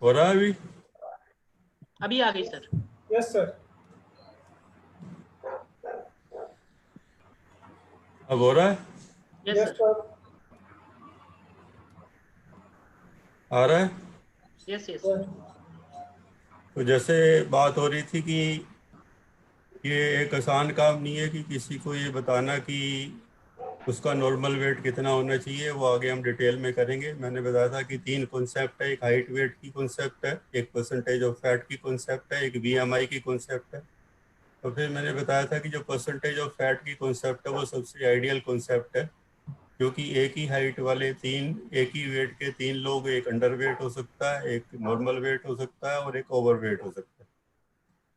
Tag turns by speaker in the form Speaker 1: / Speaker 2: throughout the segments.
Speaker 1: हो रहा है अभी?
Speaker 2: अभी आ गई सर।
Speaker 3: Yes sir.
Speaker 1: अब हो रहा है?
Speaker 2: Yes
Speaker 3: yes
Speaker 2: sir.
Speaker 3: सर।
Speaker 1: आ रहा है?
Speaker 2: Yes yes.
Speaker 3: सर
Speaker 1: तो जैसे बात हो रही थी कि ये एक आसान काम नहीं है कि किसी को ये बताना कि उसका नॉर्मल वेट कितना होना चाहिए। वो आगे हम डिटेल में करेंगे। मैंने बताया था कि तीन कॉन्सेप्ट है। एक हाइट वेट की कॉन्सेप्ट है, एक परसेंटेज ऑफ फैट की कॉन्सेप्ट है, एक बीएमआई की कॉन्सेप्ट है। तो फिर मैंने बताया था कि जो परसेंटेज ऑफ फैट की कॉन्सेप्ट है वो सबसे आइडियल कॉन्सेप्ट है, क्योंकि एक ही हाइट वाले तीन, एक ही वेट के तीन लोग, एक अंडर वेट हो सकता है, एक नॉर्मल वेट हो सकता है और एक ओवर वेट हो सकता है।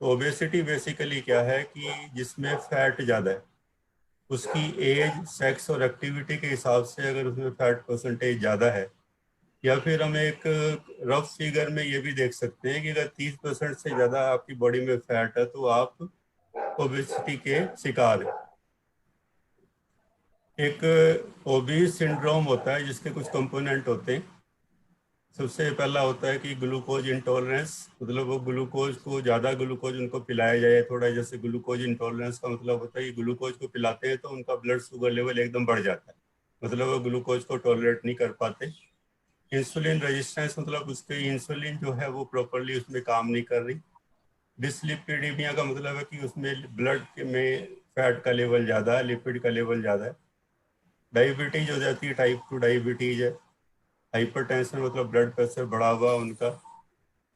Speaker 1: तो ओबेसिटी बेसिकली क्या है कि जिसमें फैट ज़्यादा है उसकी एज, सेक्स और एक्टिविटी के हिसाब से अगर उसमें फैट परसेंटेज ज़्यादा है, या फिर हम एक रफ फिगर में ये भी देख सकते हैं कि अगर 30% से ज़्यादा आपकी बॉडी में फैट है तो आप ओबेसिटी के शिकार हैं। एक ओबीस सिंड्रोम होता है जिसके कुछ कंपोनेंट होते हैं। सबसे पहला होता है कि ग्लूकोज इंटॉलरेंस, मतलब वो ग्लूकोज को, ज़्यादा ग्लूकोज उनको पिलाया जाए थोड़ा। जैसे ग्लूकोज इंटॉलरेंस का मतलब होता है कि ग्लूकोज को पिलाते हैं तो उनका ब्लड शुगर लेवल एकदम बढ़ जाता है, मतलब वो ग्लूकोज को टॉलरेट नहीं कर पाते। इंसुलिन रेजिस्टेंस, मतलब उसके इंसुलिन जो है वो प्रॉपरली उसमें काम नहीं कर रही। डिसलिपिडीमिया का मतलब है कि उसमें ब्लड में फैट का लेवल ज़्यादा है, लिपिड का लेवल ज़्यादा है। डायबिटीज हो जाती है, टाइप 2 डायबिटीज है। हाइपरटेंशन मतलब ब्लड प्रेशर बढ़ा हुआ उनका।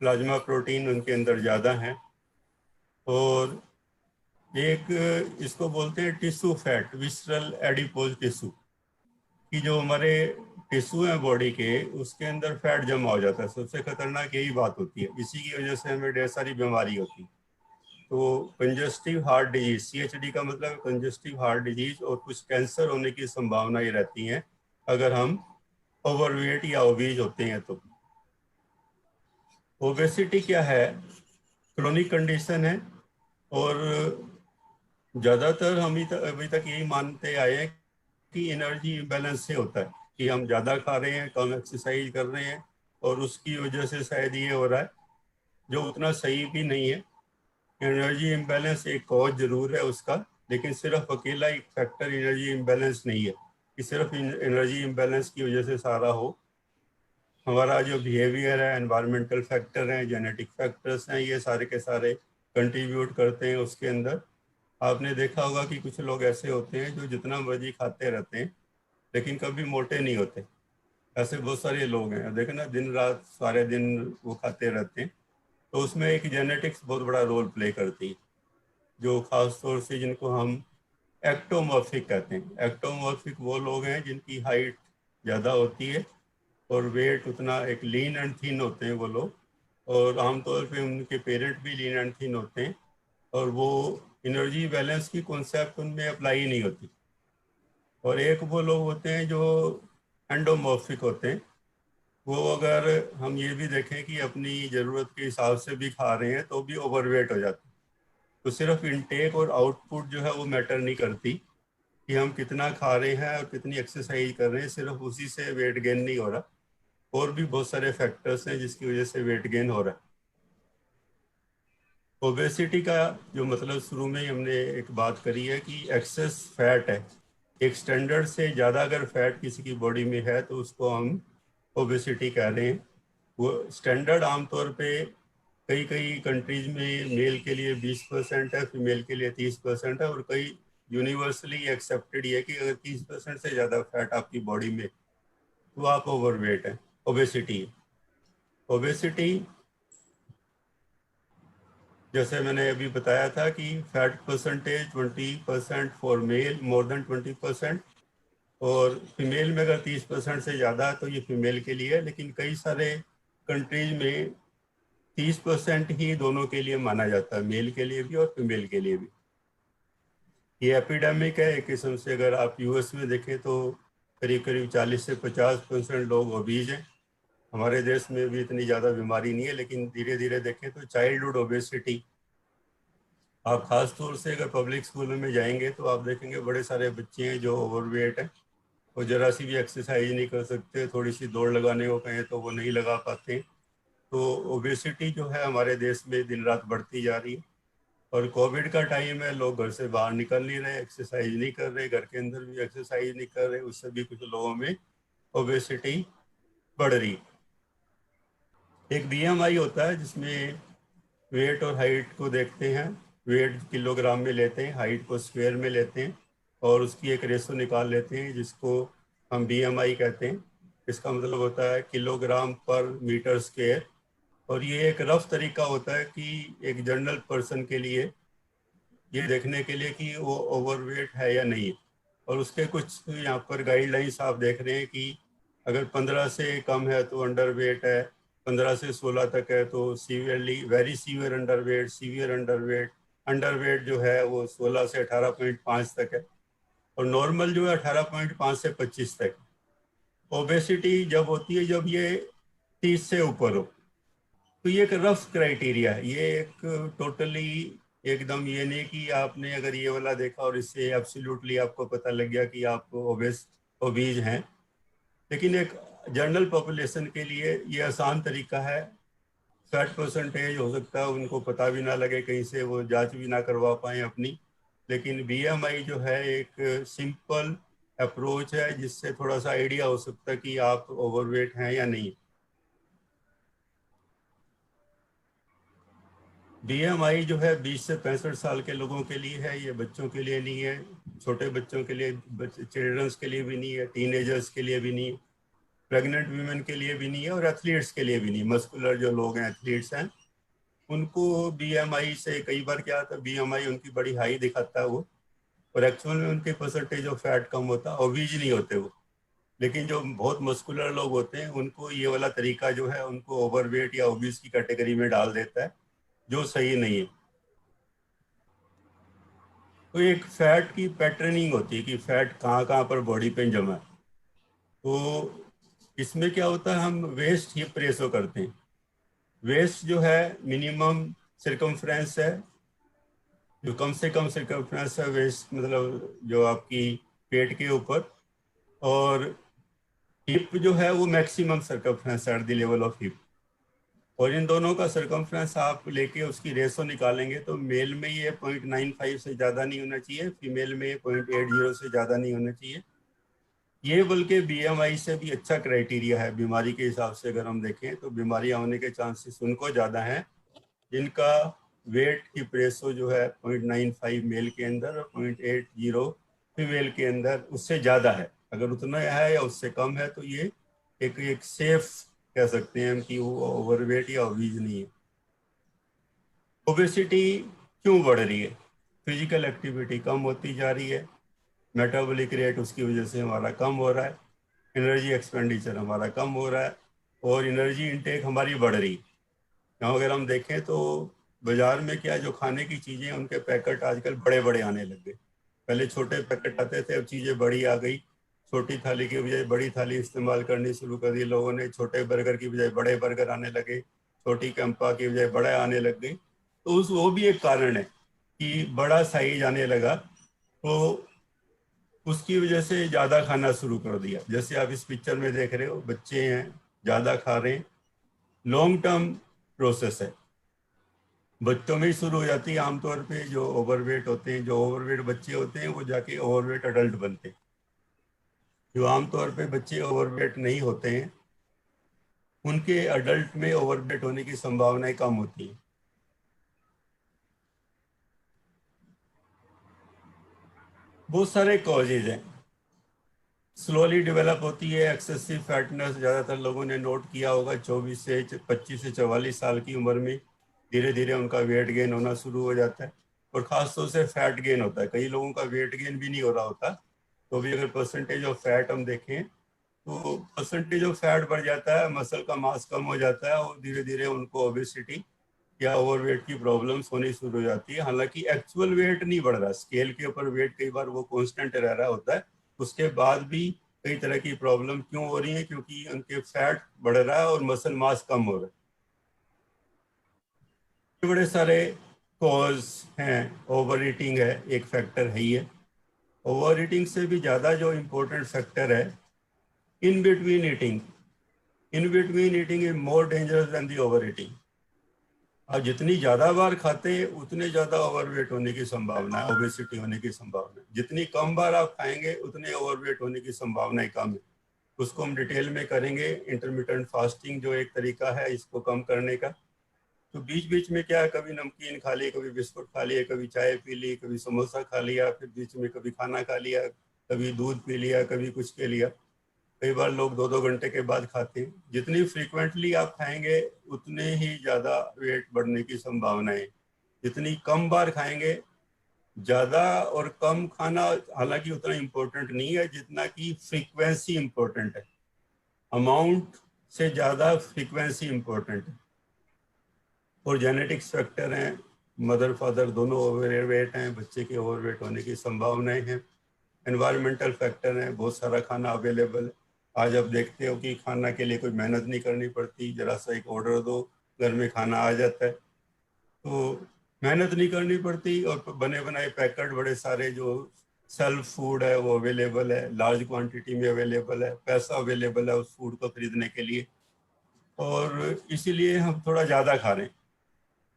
Speaker 1: प्लाज्मा प्रोटीन उनके अंदर ज़्यादा है। और एक इसको बोलते हैं tissue fat, visceral adipose tissue, कि जो हमारे टिश्यू है बॉडी के, उसके अंदर फैट जमा हो जाता है। सबसे खतरनाक यही बात होती है, इसी की वजह से हमें ढेर सारी बीमारी होती है। तो कंजस्टिव हार्ट डिजीज, सीएचडी का मतलब है कंजस्टिव हार्ट डिजीज, और कुछ कैंसर होने की संभावना ये रहती है अगर हम ओवरवेट या ओबीज होते हैं तो। ओबेसिटी क्या है? क्रोनिक कंडीशन है, और ज़्यादातर हम अभी तक यही मानते आए हैं कि एनर्जी इम्बैलेंस से होता है, कि हम ज़्यादा खा रहे हैं, कम एक्सरसाइज कर रहे हैं, और उसकी वजह से शायद ये हो रहा है, जो उतना सही भी नहीं है। एनर्जी इम्बैलेंस एक कॉज जरूर है उसका, लेकिन सिर्फ अकेला एक फैक्टर एनर्जी इम्बैलेंस नहीं है कि सिर्फ एनर्जी इम्बैलेंस की वजह से सारा हो। हमारा जो बिहेवियर है, एनवायरमेंटल फैक्टर हैं, जेनेटिक फैक्टर्स हैं, ये सारे के सारे कंट्रीब्यूट करते हैं उसके अंदर। आपने देखा होगा कि कुछ लोग ऐसे होते हैं जो जितना मर्जी खाते रहते हैं लेकिन कभी मोटे नहीं होते। ऐसे बहुत सारे लोग हैं, देखना दिन रात सारे दिन वो खाते रहते हैं। तो उसमें एक जेनेटिक्स बहुत बड़ा रोल प्ले करती है, जो खास तौर से जिनको हम एक्टोमॉर्फिक कहते हैं। एक्टोमॉर्फिक वो लोग हैं जिनकी हाइट ज़्यादा होती है और वेट उतना, एक लीन एंड थिन होते हैं वो लोग, और आमतौर पे उनके पेरेंट भी लीन एंड थिन होते हैं, और वो एनर्जी बैलेंस की कॉन्सेप्ट उनमें अप्लाई नहीं होती। और एक वो लोग होते हैं जो एंडोमॉर्फिक होते हैं। वो अगर हम ये भी देखें कि अपनी ज़रूरत के हिसाब से भी खा रहे हैं तो भी ओवरवेट हो जाते हैं। तो सिर्फ इनटेक और आउटपुट जो है वो मैटर नहीं करती, कि हम कितना खा रहे हैं और कितनी एक्सरसाइज कर रहे हैं, सिर्फ उसी से वेट गेन नहीं हो रहा। और भी बहुत सारे फैक्टर्स हैं जिसकी वजह से वेट गेन हो रहा है। ओबेसिटी का जो मतलब शुरू में ही हमने एक बात करी है कि एक्सेस फैट है। एक स्टैंडर्ड से ज़्यादा अगर फैट किसी की बॉडी में है तो उसको हम ओबेसिटी कह रहे हैं। वो स्टैंडर्ड आमतौर पे कई कई कंट्रीज में मेल के लिए 20% है, फीमेल के लिए 30% है, और कई यूनिवर्सली एक्सेप्टेड है कि अगर 30% से ज़्यादा फैट आपकी बॉडी में, तो आप ओवरवेट है, ओबेसिटी है। ओबेसिटी, जैसे मैंने अभी बताया था कि fat percentage 20% for male, more than 20%, और फीमेल में अगर 30% से ज़्यादा है तो ये फीमेल के लिए है। लेकिन कई सारे कंट्रीज में 30% ही दोनों के लिए माना जाता है, मेल के लिए भी और फीमेल के लिए भी। ये एपिडेमिक है एक किस्म से। अगर आप यूएस में देखें तो करीब करीब 40 से 50% लोग ओबीज हैं। हमारे देश में भी इतनी ज़्यादा बीमारी नहीं है, लेकिन धीरे धीरे देखें तो चाइल्डहुड ओबेसिटी, आप खास तौर से अगर पब्लिक स्कूलों में जाएंगे तो आप देखेंगे बड़े सारे बच्चे हैं जो ओवरवेट हैं, और ज़रा सी भी एक्सरसाइज नहीं कर सकते। थोड़ी सी दौड़ लगाने को कहें तो वो नहीं लगा पाते। तो ओबेसिटी जो है हमारे देश में दिन रात बढ़ती जा रही है। और कोविड का टाइम है, लोग घर से बाहर निकल नहीं रहे, एक्सरसाइज नहीं कर रहे, घर के अंदर भी एक्सरसाइज नहीं कर रहे, उससे भी कुछ लोगों में ओबेसिटी बढ़ रही। एक बीएमआई होता है जिसमें वेट और हाइट को देखते हैं, वेट किलोग्राम में लेते हैं, हाइट को स्क्वायर में लेते हैं और उसकी एक रेशो निकाल लेते हैं जिसको हम बीएमआई कहते हैं। इसका मतलब होता है किलोग्राम पर मीटर स्क्वायर। और ये एक रफ तरीका होता है कि एक जनरल पर्सन के लिए ये देखने के लिए कि वो ओवरवेट है या नहीं। और उसके कुछ यहाँ पर गाइडलाइंस आप देख रहे हैं कि अगर 15 से कम है तो अंडरवेट है, 15 से 16 तक है तो severely very severe underweight, severe underweight. Underweight जो है वो 16 से 18.5 तक है और नॉर्मल जो है 18.5 से 25 तक। ओबेसिटी जब होती है जब ये 30 से ऊपर हो। तो ये एक रफ क्राइटेरिया है, ये एक टोटली एकदम ये नहीं कि आपने अगर ये वाला देखा और इससे एब्सोल्युटली आपको पता लग गया कि आप ओबीज हैं। लेकिन एक जनरल पॉपुलेशन के लिए ये आसान तरीका है। 60% हो सकता है उनको पता भी ना लगे, कहीं से वो जांच भी ना करवा पाए अपनी। लेकिन बीएमआई जो है एक सिंपल अप्रोच है जिससे थोड़ा सा आइडिया हो सकता है कि आप ओवरवेट हैं या नहीं। बीएमआई जो है 20 से 65 साल के लोगों के लिए है, ये बच्चों के लिए नहीं है, छोटे बच्चों के लिए, चिल्ड्रंस के लिए भी नहीं है, टीनेजर्स के लिए भी नहीं है, प्रेग्नेंट वीमेन के लिए भी नहीं है और एथलीट्स के लिए भी नहीं। मस्कुलर जो लोग हैं, एथलीट्स हैं, उनको बीएमआई से कई बार क्या आता है, बीएमआई उनकी बड़ी हाई दिखाता है वो, और एक्चुअल में उनके परसेंटेज ऑफ फैट कम होता है, ओबीज नहीं होते वो। लेकिन जो बहुत मस्कुलर लोग होते हैं उनको ये वाला तरीका जो है उनको ओवरवेट या ओबीज की कैटेगरी में डाल देता है, जो सही नहीं है। तो एक फैट की पैटर्निंग होती है कि फैट कहाँ कहाँ पर बॉडी पे जमा है। तो इसमें क्या होता है, हम वेस्ट हिप रेशो करते हैं। वेस्ट जो है मिनिमम सिरकमफ्रेंस है, जो कम से कम सिरकमफ्रेंस है वेस्ट, मतलब जो आपकी पेट के ऊपर। और हिप जो है वो maximum circumference at the level of hip. और इन दोनों का सर्कमफ्रेंस आप लेके उसकी रेशो निकालेंगे तो मेल में ये 0.95 से ज़्यादा नहीं होना चाहिए, फीमेल में 0.80 से ज़्यादा नहीं होना चाहिए। ये बल्कि बीएमआई से भी अच्छा क्राइटेरिया है बीमारी के हिसाब से। अगर हम देखें तो बीमारियां होने के चांसेस उनको ज़्यादा हैं जिनका वेट की रेशो जो है 0.95 मेल के अंदर और 0.80 फीमेल के अंदर, उससे ज़्यादा है। अगर उतना है या उससे कम है तो ये एक सेफ कह सकते हैं हम कि वो ओवरवेट या ओबीज नहीं है। ओबेसिटी क्यों बढ़ रही है? फिजिकल एक्टिविटी कम होती जा रही है, मेटाबॉलिक रेट उसकी वजह से हमारा कम हो रहा है, एनर्जी एक्सपेंडिचर हमारा कम हो रहा है और एनर्जी इनटेक हमारी बढ़ रही है। यहाँ अगर हम देखें तो बाजार में क्या जो खाने की चीज़ें उनके पैकेट आजकल बड़े बड़े आने लग गए। पहले छोटे पैकेट आते थे, अब चीज़ें बड़ी आ गई। छोटी थाली की बजाय बड़ी थाली इस्तेमाल करनी शुरू कर दी लोगों ने, छोटे बर्गर की बजाय बड़े बर्गर आने लगे, छोटी कैंपा की बजाय बड़े आने लग गई। तो उस वो भी एक कारण है कि बड़ा साइज आने लगा, तो उसकी वजह से ज़्यादा खाना शुरू कर दिया। जैसे आप इस पिक्चर में देख रहे हो, बच्चे हैं ज़्यादा खा रहे हैं। लॉन्ग टर्म प्रोसेस है, बच्चों में ही शुरू हो जाती है। आमतौर पे जो ओवरवेट होते हैं, जो ओवरवेट बच्चे होते हैं वो जाके ओवरवेट अडल्ट बनते हैं। जो आमतौर पे बच्चे ओवरवेट नहीं होते हैं उनके अडल्ट में ओवरवेट होने की संभावनाएं कम होती हैं। बहुत सारे कॉजेज हैं, स्लोली डेवलप होती है। एक्सेसिव फैटनेस ज़्यादातर लोगों ने नोट किया होगा, 24 से 25 से 44 साल की उम्र में धीरे धीरे उनका वेट गेन होना शुरू हो जाता है और ख़ासतौर से फैट गेन होता है। कई लोगों का वेट गेन भी नहीं हो रहा होता, तो भी अगर परसेंटेज ऑफ फैट हम देखें तो परसेंटेज ऑफ फैट बढ़ जाता है, मसल का मास कम हो जाता है और धीरे धीरे उनको ओबेसिटी या ओवरवेट की प्रॉब्लम्स होनी शुरू हो जाती है। हालांकि एक्चुअल वेट नहीं बढ़ रहा, स्केल के ऊपर वेट कई बार वो कांस्टेंट रह रहा होता है, उसके बाद भी कई तरह की प्रॉब्लम क्यों हो रही है, क्योंकि उनके फैट बढ़ रहा है और मसल मास कम हो रहा है। बड़े सारे कॉज हैं, ओवर ईटिंग है एक फैक्टर है ही है। ओवर ईटिंग से भी ज़्यादा जो इम्पोर्टेंट फैक्टर है in between eating, in between eating is more dangerous than the over eating. आप जितनी ज्यादा बार खाते हैं उतने ज्यादा ओवरवेट होने की संभावना है, ओबेसिटी होने की संभावना है। जितनी कम बार आप खाएंगे उतने ओवरवेट होने की संभावना कम है। उसको हम डिटेल में करेंगे। इंटरमिटेंट फास्टिंग जो एक तरीका है इसको कम करने का। तो बीच बीच में क्या है, कभी नमकीन खा लिए, कभी बिस्कुट खा लिए, कभी चाय पी ली, कभी समोसा खा लिया, फिर बीच में कभी खाना खा लिया, कभी दूध पी लिया, कभी कुछ पी लिया। कई बार लोग 2-2 घंटे के बाद खाते हैं। जितनी फ्रीक्वेंटली आप खाएंगे उतने ही ज़्यादा वेट बढ़ने की संभावना है। जितनी कम बार खाएंगे, ज़्यादा और कम खाना हालांकि उतना इम्पोर्टेंट नहीं है जितना कि फ्रीक्वेंसी इम्पोर्टेंट है। अमाउंट से ज़्यादा फ्रीक्वेंसी इम्पोर्टेंट है। और जेनेटिक्स फैक्टर हैं, मदर फादर दोनों ओवरवेट हैं, बच्चे के ओवरवेट होने की संभावनाएं हैं। एनवायरमेंटल फैक्टर हैं, बहुत सारा खाना अवेलेबल है। आज आप देखते हो कि खाना के लिए कोई मेहनत नहीं करनी पड़ती, जरा सा एक ऑर्डर दो, घर में खाना आ जाता है। तो मेहनत नहीं करनी पड़ती और बने बनाए पैकेट बड़े सारे जो सेल्फ फूड है वो अवेलेबल है, लार्ज क्वांटिटी में अवेलेबल है, पैसा अवेलेबल है उस फूड को खरीदने के लिए, और इसीलिए हम थोड़ा ज़्यादा खा रहे हैं।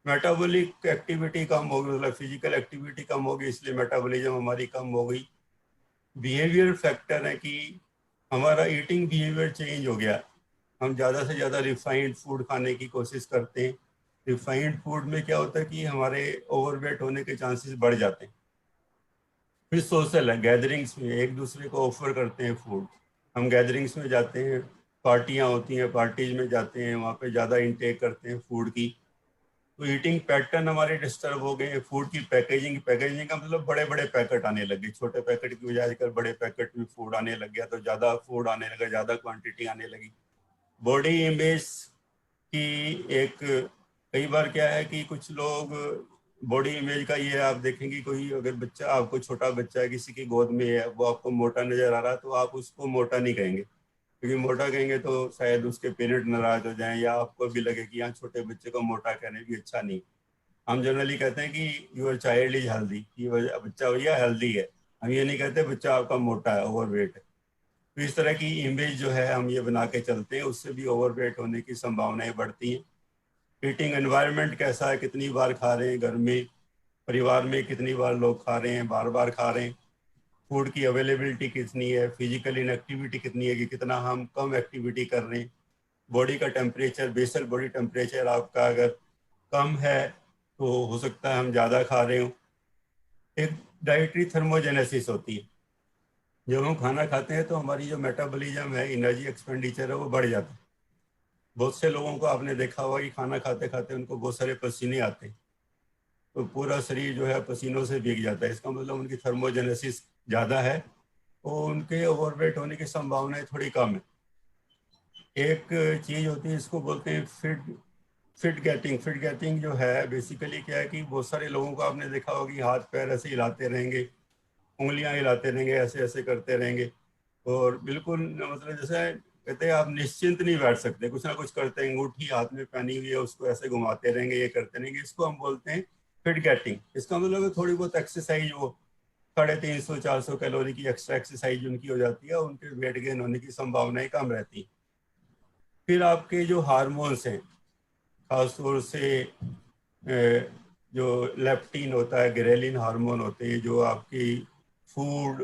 Speaker 1: मेटाबॉलिक एक्टिविटी कम होगी, मतलब फिजिकल एक्टिविटी कम होगी, इसलिए मेटाबॉलिज्म हमारी कम हो गई। बिहेवियर फैक्टर है कि हमारा ईटिंग बिहेवियर चेंज हो गया। हम ज़्यादा से ज़्यादा रिफाइंड फूड खाने की कोशिश करते हैं। रिफाइंड फूड में क्या होता है कि हमारे ओवरवेट होने के चांसेस बढ़ जाते हैं। फिर सोशल है, गैदरिंग्स में एक दूसरे को ऑफर करते हैं फूड। हम गैदरिंग्स में जाते हैं, पार्टियां होती हैं, पार्टीज में जाते हैं, वहाँ पे ज़्यादा इंटेक करते हैं फूड की। तो ईटिंग पैटर्न हमारे डिस्टर्ब हो गए। फूड की पैकेजिंग, पैकेजिंग का मतलब बड़े बड़े पैकेट आने लगे, छोटे पैकेट की बजाय आजकल बड़े पैकेट में फूड आने लग गया, तो ज़्यादा फूड आने लगा, ज़्यादा क्वांटिटी आने लगी। बॉडी इमेज की एक, कई बार क्या है कि कुछ लोग बॉडी इमेज का ये आप देखेंगे, कोई अगर बच्चा, आपको छोटा बच्चा है किसी की गोद में है, वो आपको मोटा नजर आ रहा है तो आप उसको मोटा नहीं कहेंगे, क्योंकि मोटा कहेंगे तो शायद उसके पेरेंट नाराज हो जाएं या आपको भी लगे कि यहाँ छोटे बच्चे को मोटा कहने भी अच्छा नहीं। हम जनरली कहते हैं कि यूर चाइल्ड इज हेल्दी, कि बच्चा भैया हेल्दी है। हम ये नहीं कहते बच्चा आपका मोटा है, ओवरवेट है। तो इस तरह की इमेज जो है हम ये बना के चलते हैं, उससे भी ओवरवेट होने की संभावनाएं बढ़ती हैं। ईटिंग एनवायरनमेंट कैसा है, कितनी बार खा रहे हैं घर में, परिवार में कितनी बार लोग खा रहे हैं, बार बार खा रहे हैं, फूड की अवेलेबिलिटी कितनी है, फिजिकल इनएक्टिविटी कितनी है कि कितना हम कम एक्टिविटी कर रहे हैं, बॉडी का टेम्परेचर, बेसल बॉडी टेम्परेचर आपका अगर कम है तो हो सकता है हम ज़्यादा खा रहे हो। एक डाइटरी थर्मोजेनेसिस होती है। जब हम खाना खाते हैं तो हमारी जो मेटाबॉलिज्म है, एनर्जी एक्सपेंडिचर है, वो बढ़ जाता है। बहुत से लोगों को आपने देखा होगा कि खाना खाते खाते उनको बहुत सारे पसीने आते हैं, तो पूरा शरीर जो है पसीनों से भीग जाता है। इसका मतलब उनकी थर्मोजेनेसिस ज़्यादा है और उनके ओवरवेट होने की संभावनाएं थोड़ी कम है। एक चीज़ होती है, इसको बोलते हैं फिट गेटिंग। फिट गेटिंग जो है बेसिकली क्या है कि बहुत सारे लोगों को आपने देखा होगा कि हाथ पैर ऐसे हिलाते रहेंगे, उंगलियां हिलाते रहेंगे, ऐसे ऐसे करते रहेंगे, और बिल्कुल मतलब जैसे कहते हैं आप निश्चिंत नहीं बैठ सकते, कुछ ना कुछ करते हैं। अंगूठी हाथ में पहनी हुई है, उसको ऐसे घुमाते रहेंगे, ये करते रहेंगे, इसको हम बोलते हैं फिट गेटिंग। इसका मतलब है थोड़ी बहुत एक्सरसाइज, वो 350-400 कैलोरी की एक्स्ट्रा एक्सरसाइज उनकी हो जाती है, उनके वेट गेन होने की संभावनाएं कम रहती है। फिर आपके जो हार्मोन्स हैं, खासतौर से जो लेप्टिन होता है, ग्रेलिन हार्मोन होते हैं, जो आपकी फूड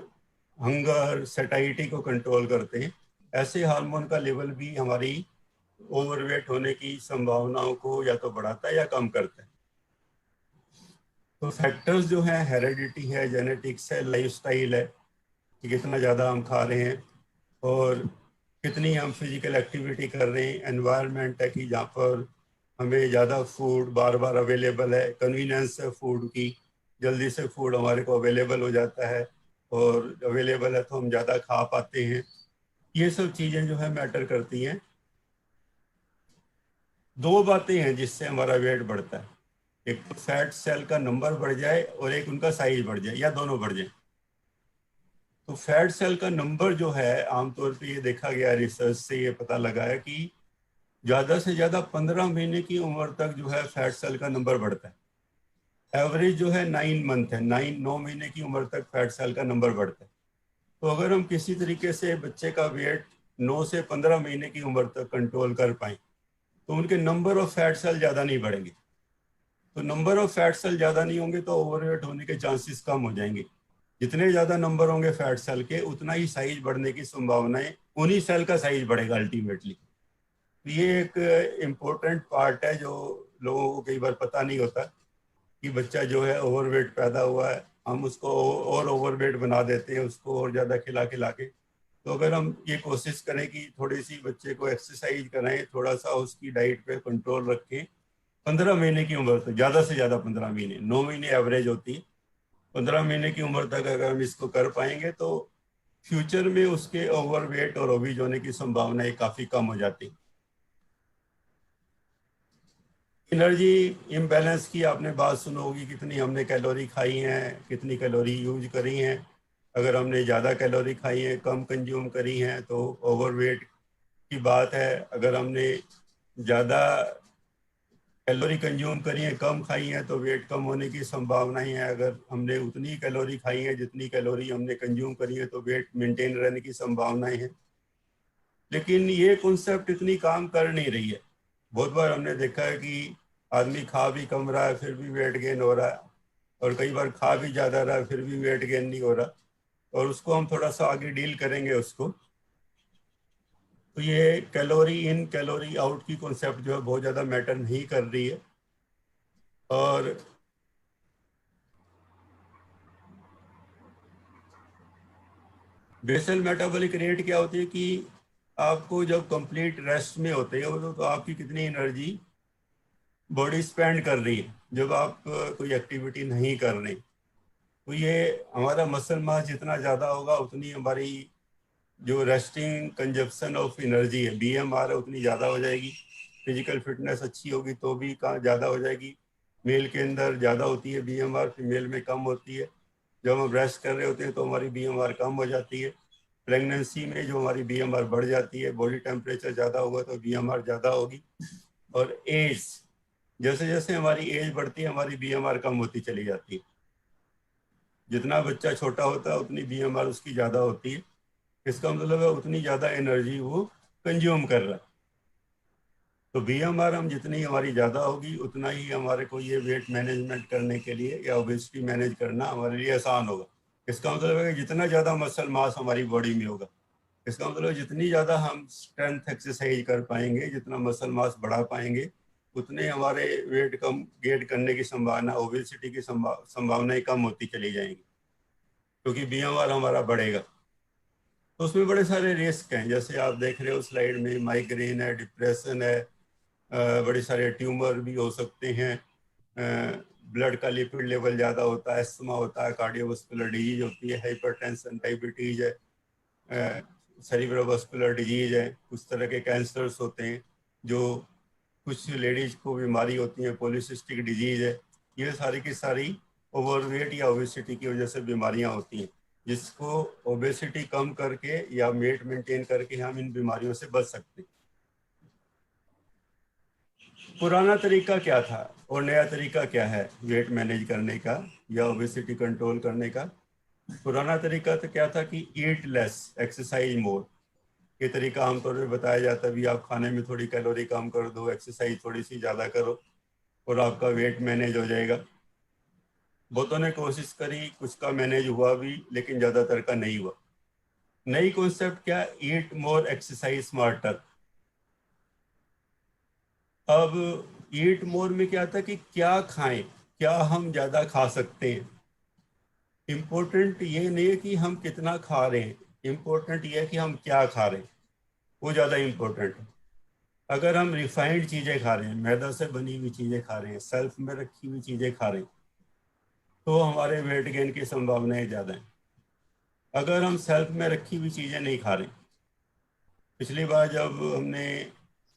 Speaker 1: हंगर सेटाइटी को कंट्रोल करते हैं, ऐसे हार्मोन का लेवल भी हमारी ओवरवेट होने की संभावनाओं को या तो बढ़ाता है या कम करता है। तो फैक्टर्स जो हैं, हेरेडिटी है, जेनेटिक्स है, लाइफस्टाइल है कि कितना ज़्यादा हम खा रहे हैं और कितनी हम फिजिकल एक्टिविटी कर रहे हैं, एनवायरनमेंट है कि जहाँ पर हमें ज़्यादा फूड बार बार अवेलेबल है, कन्वीनियंस है फूड की, जल्दी से फूड हमारे को अवेलेबल हो जाता है और अवेलेबल है तो हम ज़्यादा खा पाते हैं। ये सब चीज़ें जो है मैटर करती हैं। दो बातें हैं जिससे हमारा वेट बढ़ता है, एक तो फैट सेल का नंबर बढ़ जाए और एक उनका साइज बढ़ जाए, या दोनों बढ़ जाए। तो फैट सेल का नंबर जो है, आमतौर पे ये देखा गया रिसर्च से, ये पता लगा है कि ज़्यादा से ज़्यादा 15 महीने की उम्र तक जो है फैट सेल का नंबर बढ़ता है। एवरेज जो है 9 मंथ है, 9 महीने की उम्र तक फैट सेल का नंबर बढ़ता है। तो अगर हम किसी तरीके से बच्चे का वेट 9 से 15 महीने की उम्र तक कंट्रोल कर पाए तो उनके नंबर ऑफ फैट सेल ज़्यादा नहीं बढ़ेंगे। तो नंबर ऑफ फैट सेल ज़्यादा नहीं होंगे तो ओवरवेट होने के चांसेस कम हो जाएंगे। जितने ज़्यादा नंबर होंगे फैट सेल के उतना ही साइज बढ़ने की संभावनाएं, उन्हीं सेल का साइज बढ़ेगा अल्टीमेटली। ये एक इम्पोर्टेंट पार्ट है जो लोगों को कई बार पता नहीं होता कि बच्चा जो है ओवरवेट पैदा हुआ है, हम उसको और ओवरवेट बना देते हैं उसको और ज़्यादा खिला खिला के। तो अगर हम ये कोशिश करें कि थोड़ी सी बच्चे को एक्सरसाइज कराएं, थोड़ा सा उसकी डाइट पे कंट्रोल रखें, 15 महीने की उम्र तक, ज़्यादा से ज़्यादा 15 महीने, 9 महीने एवरेज होती है, 15 महीने की उम्र तक अगर हम इसको कर पाएंगे तो फ्यूचर में उसके ओवरवेट और ओबीज होने की संभावनाएं काफ़ी कम हो जाती। एनर्जी इम्बैलेंस की आपने बात सुनी होगी, कितनी हमने कैलोरी खाई हैं, कितनी कैलोरी यूज करी हैं। अगर हमने ज़्यादा कैलोरी खाई है, कम कंज्यूम करी हैं तो ओवरवेट की बात है। अगर हमने ज़्यादा कैलोरी कंज्यूम करी है, कम खाई है तो वेट कम होने की संभावनाएं है। अगर हमने उतनी कैलोरी खाई है जितनी कैलोरी हमने कंज्यूम करी है तो वेट मेंटेन रहने की संभावनाएं हैं। लेकिन ये कॉन्सेप्ट इतनी काम कर नहीं रही है। बहुत बार हमने देखा है कि आदमी खा भी कम रहा है फिर भी वेट गेन हो रहा है, और कई बार खा भी ज़्यादा रहा है फिर भी वेट गेन नहीं हो रहा। और उसको हम थोड़ा सा आगे डील करेंगे उसको। तो ये कैलोरी इन कैलोरी आउट की कॉन्सेप्ट जो है बहुत ज़्यादा मैटर नहीं कर रही है। और बेसल मेटाबॉलिक रेट क्या होती है कि आपको जब कंप्लीट रेस्ट में होते हो तो आपकी कितनी एनर्जी बॉडी स्पेंड कर रही है जब आप कोई एक्टिविटी नहीं कर रहे। तो ये हमारा मसल मास जितना ज़्यादा होगा उतनी हमारी जो रेस्टिंग कंजप्शन ऑफ एनर्जी है, BMR है, उतनी ज़्यादा हो जाएगी। फिजिकल फिटनेस अच्छी होगी तो भी कहाँ ज़्यादा हो जाएगी। मेल के अंदर ज़्यादा होती है BMR, फीमेल में कम होती है। जब हम रेस्ट कर रहे होते हैं तो हमारी BMR कम हो जाती है। प्रेगनेंसी में जो हमारी BMR बढ़ जाती है, बॉडी टेम्परेचर ज़्यादा होगा तो BMR ज़्यादा होगी। और एज, जैसे जैसे हमारी एज बढ़ती है हमारी BMR कम होती चली जाती है। जितना बच्चा छोटा होता है उतनी BMR उसकी ज़्यादा होती है। इसका मतलब है उतनी ज़्यादा एनर्जी वो कंज्यूम कर रहा है। तो BMR हम जितनी हमारी ज़्यादा होगी उतना ही हमारे को ये वेट मैनेजमेंट करने के लिए या ओबेसिटी मैनेज करना हमारे लिए आसान होगा। इसका मतलब है कि जितना ज़्यादा मसल मास हमारी बॉडी में होगा, इसका मतलब जितनी ज़्यादा हम स्ट्रेंथ एक्सरसाइज कर पाएंगे, जितना मसल मास बढ़ा पाएंगे, उतने हमारे वेट कम गेन करने की संभावना, ओबेसिटी की संभावनाएं कम होती चली जाएंगी क्योंकि BMR हमारा बढ़ेगा। तो उसमें बड़े सारे रिस्क हैं, जैसे आप देख रहे हो स्लाइड में, माइग्रेन है, डिप्रेशन है, बड़े सारे ट्यूमर भी हो सकते हैं, ब्लड का लिपिड लेवल ज़्यादा होता है, अस्थमा होता है, कार्डियोवास्कुलर डिजीज होती है, हाइपरटेंशन, डायबिटीज है, सेरिब्रोवास्कुलर डिजीज है, कुछ तरह के कैंसर्स होते हैं जो कुछ लेडीज को बीमारी होती है, पॉलीसिस्टिक डिजीज है। ये सारी की सारी ओवरवेट या ओबेसिटी की वजह से बीमारियां होती हैं, जिसको ओबेसिटी कम करके या वेट मेंटेन करके हम इन बीमारियों से बच सकते हैं। पुराना तरीका क्या था और नया तरीका क्या है वेट मैनेज करने का या ओबेसिटी कंट्रोल करने का? पुराना तरीका तो क्या था कि ईट लेस एक्सरसाइज मोर, ये तरीका आमतौर पर बताया जाता है भी आप खाने में थोड़ी कैलोरी कम कर दो, एक्सरसाइज थोड़ी सी ज़्यादा करो और आपका वेट मैनेज हो जाएगा। बहुतों ने कोशिश करी, कुछ का मैनेज हुआ भी लेकिन ज़्यादातर का नहीं हुआ। नई कॉन्सेप्ट क्या? ईट मोर एक्सरसाइज स्मार्टर। अब ईट मोर में क्या था कि क्या खाएं, क्या हम ज़्यादा खा सकते हैं। इम्पोर्टेंट ये नहीं है कि हम कितना खा रहे हैं, इम्पोर्टेंट ये है कि हम क्या खा रहे हैं, वो ज़्यादा इम्पोर्टेंट है। अगर हम रिफाइंड चीज़ें खा रहे हैं, मैदा से बनी हुई चीज़ें खा रहे हैं, सेल्फ में रखी हुई चीज़ें खा रहे हैं, तो हमारे वेट गेन की संभावनाएं ज़्यादा हैं। अगर हम सेल्फ में रखी हुई चीज़ें नहीं खा रहे, पिछली बार जब हमने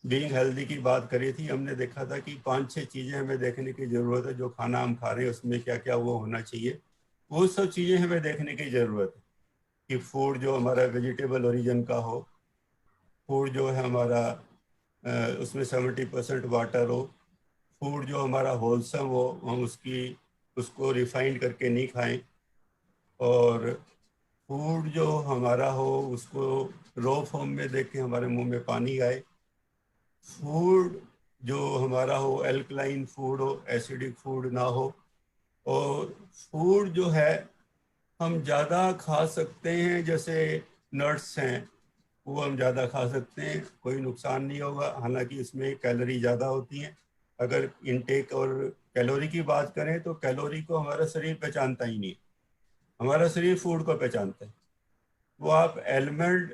Speaker 1: बीइंग हेल्दी की बात करी थी, हमने देखा था कि 5-6 चीज़ें हमें देखने की ज़रूरत है। जो खाना हम खा रहे हैं उसमें क्या क्या वो होना चाहिए, वो सब चीज़ें हमें देखने की ज़रूरत है कि फूड जो हमारा वेजिटेबल ओरिजिन का हो, फूड जो है हमारा उसमें 70% वाटर हो, फूड जो हमारा होलसम हो, हम उसको रिफाइंड करके नहीं खाएं, और फूड जो हमारा हो उसको रॉ फॉर्म में देख के हमारे मुंह में पानी आए, फूड जो हमारा हो एल्कलाइन फूड हो, एसिडिक फूड ना हो, और फूड जो है हम ज़्यादा खा सकते हैं, जैसे नट्स हैं वो हम ज़्यादा खा सकते हैं, कोई नुकसान नहीं होगा, हालांकि इसमें कैलोरी ज़्यादा होती हैं। अगर इनटेक और कैलोरी की बात करें तो कैलोरी को हमारा शरीर पहचानता ही नहीं, हमारा शरीर फूड को पहचानता है। वो आप एलमंड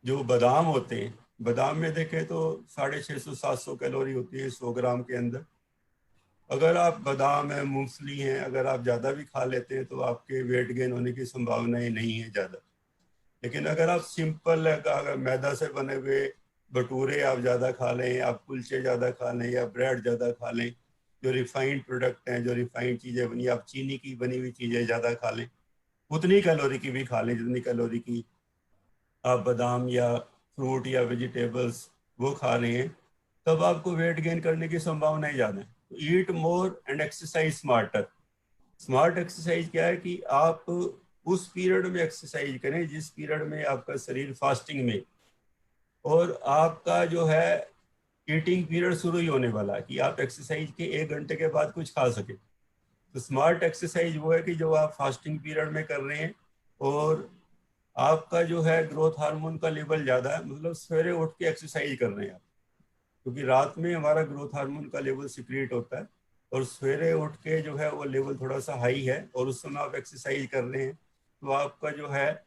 Speaker 1: जो बादाम होते हैं, बादाम में देखें तो 650-700 कैलोरी होती है 100 ग्राम के अंदर। अगर आप बादाम है, मूंगफली है, अगर आप ज़्यादा भी खा लेते हैं तो आपके वेट गेन होने की संभावनाएं नहीं है ज़्यादा। लेकिन अगर आप सिंपल अगर मैदा से बने हुए भटूरे आप ज़्यादा खा लें, आप कुलचे ज़्यादा खा लें या ब्रेड ज़्यादा खा लें, जो रिफाइंड प्रोडक्ट हैं, जो रिफाइंड चीज़ें बनी, आप चीनी की बनी हुई चीज़ें ज़्यादा खा लें, उतनी कैलोरी की भी खा लें जितनी कैलोरी की आप बादाम या फ्रूट या वेजिटेबल्स वो खा रहे हैं, तब आपको वेट गेन करने की संभावना ज़्यादा है। तो eat more and exercise smarter. Smart exercise क्या है कि आप उस पीरियड में एक्सरसाइज करें जिस पीरियड में आपका शरीर फास्टिंग में, और आपका जो है ईटिंग पीरियड शुरू ही होने वाला है कि आप एक्सरसाइज के 1 घंटे के बाद कुछ खा सके। तो स्मार्ट एक्सरसाइज वो है कि जो आप फास्टिंग पीरियड में कर रहे हैं और आपका जो है ग्रोथ हार्मोन का लेवल ज़्यादा है, मतलब सवेरे उठ के एक्सरसाइज कर रहे हैं आप, क्योंकि रात में हमारा ग्रोथ हार्मोन का लेवल सिक्रीट होता है और सवेरे उठ के जो है वो लेवल थोड़ा सा हाई है और उस समय आप एक्सरसाइज कर रहे हैं, तो आपका जो है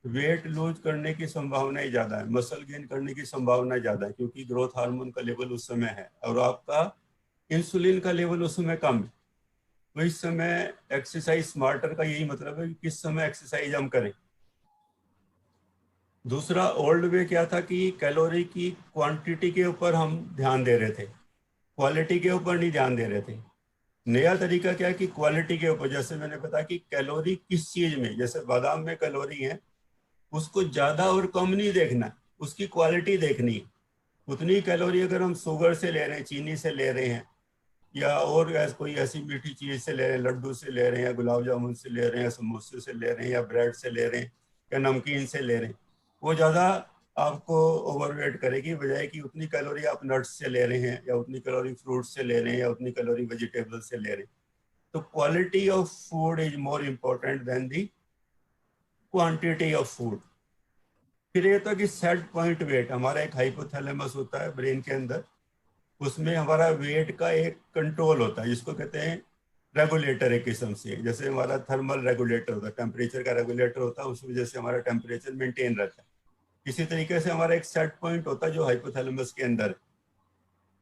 Speaker 1: वेट लूज करने की संभावना ही ज़्यादा है, मसल गेन करने की संभावना ज़्यादा है, क्योंकि ग्रोथ हार्मोन का लेवल उस समय है और आपका इंसुलिन का लेवल उस समय कम है। तो इस समय एक्सरसाइज स्मार्टर का यही मतलब है कि किस समय एक्सरसाइज हम करें। दूसरा ओल्ड वे क्या था कि कैलोरी की क्वांटिटी के ऊपर हम ध्यान दे रहे थे, क्वालिटी के ऊपर नहीं ध्यान दे रहे थे। नया तरीका क्या है कि क्वालिटी के ऊपर, जैसे मैंने बताया कि कैलोरी किस चीज में, जैसे बादाम में कैलोरी है, उसको ज्यादा और कम नहीं देखना, उसकी क्वालिटी देखनी है। उतनी कैलोरी अगर हम शुगर से ले रहे हैं, चीनी से ले रहे हैं, या और कोई ऐसी मीठी चीज से ले रहे हैं, लड्डू से ले रहे हैं या गुलाब जामुन से ले रहे हैं, समोसे से ले रहे हैं या ब्रेड से ले रहे हैं या नमकीन से ले रहे हैं, वो ज़्यादा आपको ओवरवेट करेगी, बजाय कि उतनी कैलोरी आप नट्स से ले रहे हैं या उतनी कैलोरी फ्रूट से ले रहे हैं या उतनी कैलोरी वेजिटेबल से ले रहे हैं। तो quality of food is more important then the quantity of food. फिर ये तो कि सेट पॉइंट वेट, हमारा एक हाइपोथैलेमस होता है ब्रेन के अंदर, उसमें हमारा वेट का एक कंट्रोल होता है जिसको कहते हैं रेगुलेटर। एक किस्म से जैसे हमारा थर्मल रेगुलेटर होता है, टेम्परेचर का रेगुलेटर होता है, उस वजह से हमारा टेम्परेचर मेंटेन रहता है। इसी तरीके से हमारा एक सेट पॉइंट होता है जो हाइपोथैलेमस के अंदर है।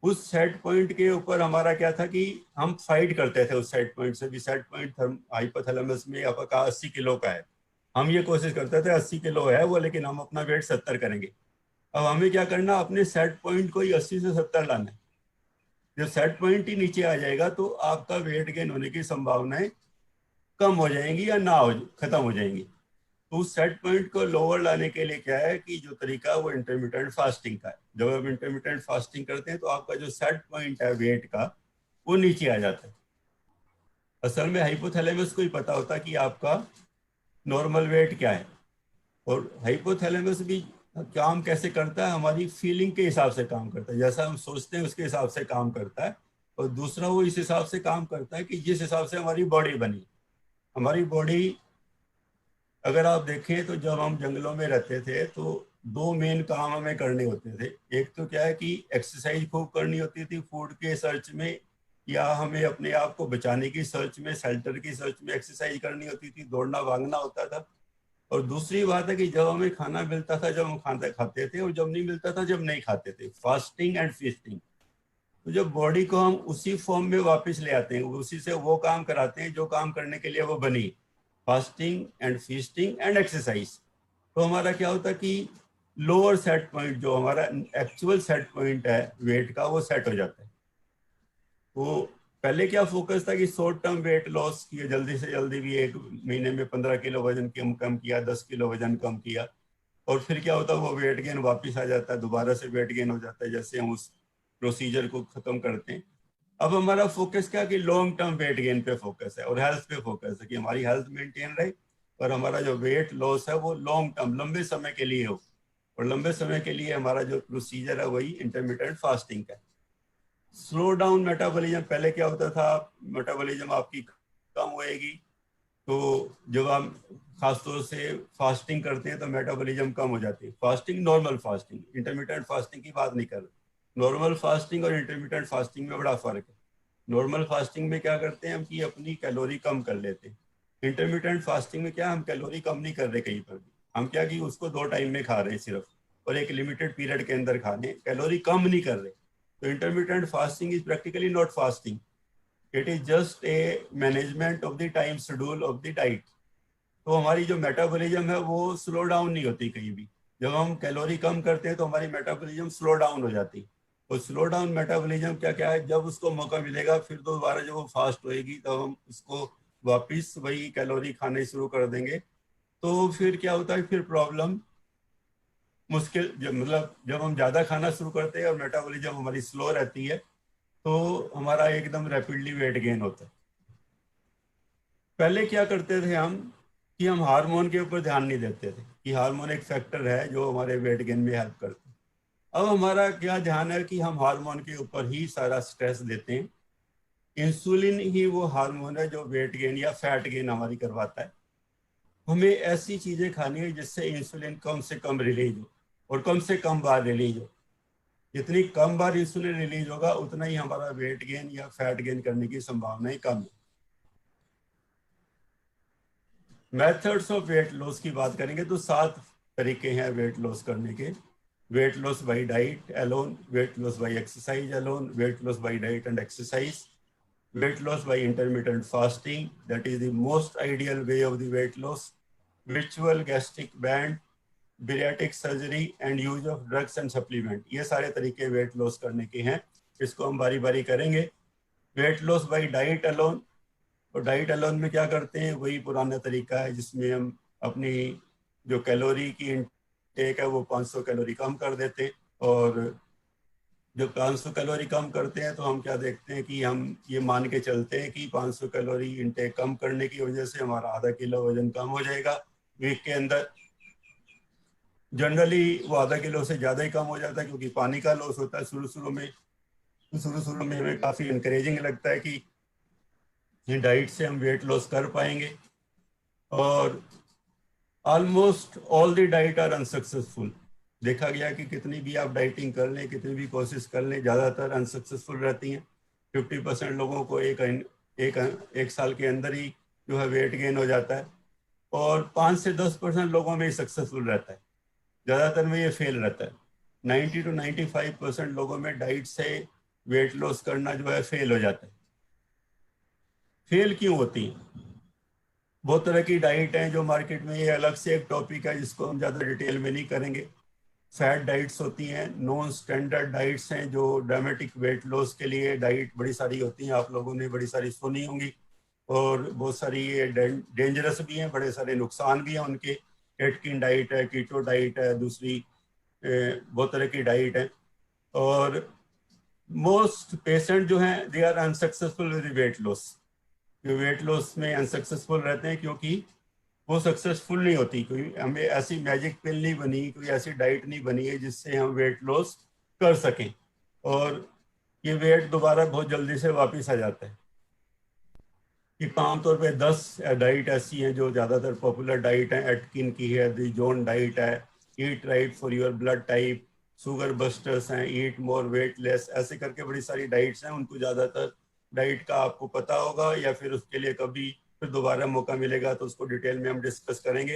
Speaker 1: उस सेट पॉइंट के ऊपर हमारा क्या था कि हम फाइट करते थे उस सेट पॉइंट से भी। सेट पॉइंट हाइपोथैलेमस में आपका 80 किलो का है, हम ये कोशिश करते थे 80 किलो है वो, लेकिन हम अपना वेट 70 करेंगे। अब हमें क्या करना, अपने सेट पॉइंट को ही 80 से 70 लाना है। जब सेट पॉइंट ही नीचे आ जाएगा तो आपका वेट गेन होने की संभावनाएं कम हो जाएंगी या ना हो, खत्म हो जाएंगी। तो उस सेट पॉइंट को लोअर लाने के लिए क्या है कि जो तरीका है वो इंटरमीडिएट फास्टिंग का है। जब आप इंटरमीडिएट फास्टिंग करते हैं तो आपका जो सेट पॉइंट है वेट का वो नीचे आ जाता है। असल में हाइपोथैलेमस को ही पता होता है कि आपका नॉर्मल वेट क्या है, और हाइपोथैलेमस भी काम कैसे करता है, हमारी फीलिंग के हिसाब से काम करता है, जैसा हम सोचते हैं उसके हिसाब से काम करता है। और दूसरा वो इस हिसाब से काम करता है कि जिस हिसाब से हमारी बॉडी बनी। हमारी बॉडी अगर आप देखें तो जब हम जंगलों में रहते थे तो दो मेन काम हमें करने होते थे। एक तो क्या है कि एक्सरसाइज खूब करनी होती थी फूड के सर्च में, या हमें अपने आप को बचाने की सर्च में, शेल्टर की सर्च में एक्सरसाइज करनी होती थी, दौड़ना भागना होता था। और दूसरी बात है कि जब हमें खाना मिलता था जब हम खाते खाते थे, और जब नहीं मिलता था जब नहीं खाते थे, फास्टिंग एंड फीस्टिंग। तो जब बॉडी को हम उसी फॉर्म में वापस ले आते हैं, उसी से वो काम कराते हैं जो काम करने के लिए वो बनी, fasting and feasting and exercise. तो हमारा क्या होता है कि लोअर सेट पॉइंट जो हमारा एक्चुअल सेट पॉइंट है वेट का वो सेट हो जाता है। तो पहले क्या फोकस था कि शॉर्ट टर्म वेट लॉस किया, जल्दी से जल्दी भी 1 महीने में 15 किलो वजन कम किया, 10 किलो वजन कम किया, और फिर क्या होता है वो वेट गेन वापस आ जाता है, दोबारा से वेट गेन हो जाता है जैसे हम उस प्रोसीजर को खत्म करते हैं। अब हमारा फोकस क्या कि लॉन्ग टर्म वेट गेन पे फोकस है और हेल्थ पे फोकस है कि हमारी हेल्थ मेंटेन रहे, और हमारा जो वेट लॉस है वो लॉन्ग टर्म, लंबे समय के लिए हो। और लंबे समय के लिए हमारा जो प्रोसीजर है वही इंटरमिटेंट फास्टिंग का है। स्लो डाउन मेटाबॉलिज्म, पहले क्या होता था, मेटाबॉलिज्म आपकी कम होएगी, तो जब आप खासतौर से फास्टिंग करते हैं तो मेटाबॉलिज्म कम हो जाती है। Fasting, normal fasting, intermittent fasting की बात नहीं कर रहे। नॉर्मल फास्टिंग और इंटरमिटेंट फास्टिंग में बड़ा फर्क है। नॉर्मल फास्टिंग में क्या करते हैं हम कि अपनी कैलोरी कम कर लेते हैं। इंटरमिटेंट फास्टिंग में क्या, हम कैलोरी कम नहीं कर रहे कहीं पर भी, हम क्या कि उसको 2 टाइम में खा रहे हैं सिर्फ, और एक लिमिटेड पीरियड के अंदर खा रहे हैं, कैलोरी कम नहीं कर रहे। तो intermittent fasting is practically not fasting, it is just a management of the time schedule of the diet. तो हमारी जो मेटाबॉलिज्म है वो स्लो डाउन नहीं होती कहीं भी। जब हम कैलोरी कम करते हैं तो हमारी मेटाबॉलिज्म स्लो डाउन हो जाती है। और स्लो डाउन मेटाबॉलिज्म क्या क्या है, जब उसको मौका मिलेगा फिर दोबारा जब वो फास्ट होएगी तब हम उसको वापिस वही कैलोरी खाने शुरू कर देंगे। तो फिर क्या होता है, फिर प्रॉब्लम मुश्किल, जब मतलब जब हम ज़्यादा खाना शुरू करते हैं और मेटाबॉलिज्म हमारी स्लो रहती है तो हमारा एकदम रैपिडली वेट गेन होता है। पहले क्या करते थे हम कि हम हार्मोन के ऊपर ध्यान नहीं देते थे कि हार्मोन एक फैक्टर है जो हमारे वेट गेन में हेल्प करता है। अब हमारा क्या ध्यान है कि हम हार्मोन के ऊपर ही सारा स्ट्रेस देते हैं। इंसुलिन ही वो हार्मोन है जो वेट गेन या फैट गेन हमारी करवाता है। हमें ऐसी चीजें खानी है जिससे इंसुलिन कम से कम रिलीज हो और कम से कम बार रिलीज हो। जितनी कम बार इंसुलिन रिलीज होगा उतना ही हमारा वेट गेन या फैट गेन करने की संभावनाएं कम है। मेथड्स ऑफ वेट लॉस की बात करेंगे तो 7 तरीके हैं वेट लॉस करने के। Weight loss by diet alone, weight loss by exercise alone, weight loss by diet and exercise, weight loss by intermittent fasting, that is the most ideal way of the weight loss, ritual gastric band, bariatric surgery and use of drugs and supplement। ये सारे तरीके weight loss करने के हैं, इसको हम बारी बारी करेंगे। Weight loss by diet alone, और डाइट अलोन में क्या करते हैं, वही पुराना तरीका है जिसमें हम अपनी जो कैलोरी की इनटेक है वो 500 कैलोरी कम कर देते हैं। और जब 500 कैलोरी कम करते हैं तो हम क्या देखते हैं कि हम ये मान के चलते हैं कि 500 कैलोरी इनटेक कम करने की वजह से हमारा आधा किलो वजन कम हो जाएगा वीक के अंदर। जनरली वो आधा किलो से ज़्यादा ही कम हो जाता है क्योंकि पानी का लॉस होता है शुरू शुरू में। शुरू शुरू में हमें काफ़ी इनकरेजिंग लगता है कि ये डाइट से हम वेट लॉस कर पाएंगे। और almost all the diet are unsuccessful. देखा गया कि कितनी भी आप डाइटिंग कर लें, कितनी भी कोशिश कर लें, ज़्यादातर अनसक्सेसफुल रहती हैं। 50% लोगों को एक साल के अंदर ही जो है वेट गेन हो जाता है, और 5 से 10% लोगों में ही सक्सेसफुल रहता है। ज़्यादातर में ये फेल रहता है। 90 to 95% लोगों में डाइट से वेट लॉस करना जो है फेल हो जाता है। फेल क्यों होती है? बहुत तरह की डाइट हैं जो मार्केट में, ये अलग से एक टॉपिक है जिसको हम ज़्यादा डिटेल में नहीं करेंगे। फैट डाइट्स होती हैं, नॉन स्टैंडर्ड डाइट्स हैं जो ड्रामेटिक वेट लॉस के लिए डाइट बड़ी सारी होती हैं, आप लोगों ने बड़ी सारी सुनी होंगी। और बहुत सारी ये डेंजरस भी हैं, बड़े सारे नुकसान भी हैं उनके। एटकिन डाइट है, कीटो डाइट है, दूसरी बहुत तरह की डाइट है। और मोस्ट पेशेंट जो हैं they are unsuccessful with weight loss. जो वेट लॉस में अनसक्सेसफुल रहते हैं क्योंकि वो सक्सेसफुल नहीं होती। कोई हमें ऐसी मैजिक पिल नहीं बनी, कोई ऐसी डाइट नहीं बनी है जिससे हम वेट लॉस कर सकें, और ये वेट दोबारा बहुत जल्दी से वापस आ जाता है। कि आमतौर पे 10 डाइट ऐसी हैं जो ज़्यादातर पॉपुलर डाइट हैं। एटकिन की है, दी जोन डाइट है, eat right for your blood type, sugar busters हैं, ईट मोर वेट लेस, ऐसे करके बड़ी सारी डाइट्स हैं। उनको ज़्यादातर डाइट का आपको पता होगा, या फिर उसके लिए कभी फिर दोबारा मौका मिलेगा तो उसको डिटेल में हम डिस्कस करेंगे।